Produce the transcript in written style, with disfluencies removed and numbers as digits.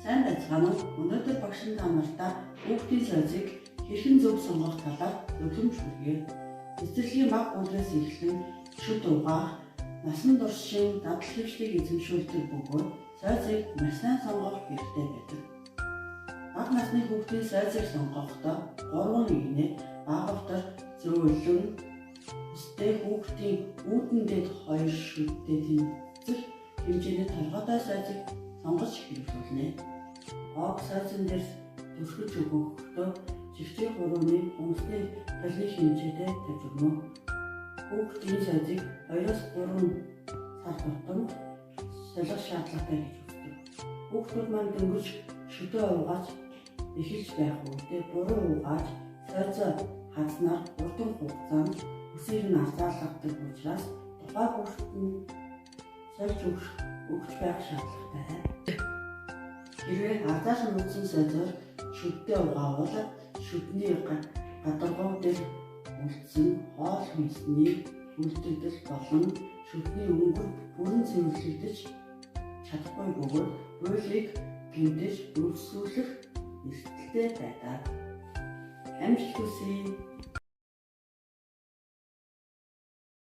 Сайн байцгаана уу? Өнөөдөр багшин та нартай хүүхдийн сайжийг хэрхэн зөв сонгох талаар зөвлөмж хүргэе. Цэцэрлэгийн бага үлгээс эхлэн шүд угаах, насан туршийн дадал хэвшлийг эзэмшүүлдэг бөгөөд сайжийг маш сайн сонгох хэрэгтэй байдаг. Бага насны хүүхдийн сайжийг сонгохдоо 3 нэгнээ баагафтар зөөлөн өстэй хүүхдийн үүдэн дэд 2 шүдтэй тэмцэл хэмжээний толгойтой сайжийг сонгож хэрэглүүлнэ. Ог сайжин дээр төрхөж өгөхдөө жигчээ 3-ны өмсний толны хэмжээтэй тавьж өгнө. Хүүхдийн сайжийг 2-3 сар тутам солих шаардлагатай гэж үздэг. Хүүхдүүд маань дөнгөж шүдээ угааж эхэлж байх үедээ буруу угааж сайжаа хазнаар урдан хугацаанд үсийг нь азаалгадаг учраас тухай хүүхдэд сольж өгч байх шаардлагатай. Хэрвээ азааш нь үтсэн сайжаар шүдээ угаавал шүдний гадаргуу дээр үлдсэн хоол хүнсний үлдэгдэл болон шүдний өнгөр бүрэн цэвэрлэгдэж чадахгүй бөгөөд хуулийг гэмтэж өрсүүлэх эрсдэлтэй байдаг. Амжилт хүсье.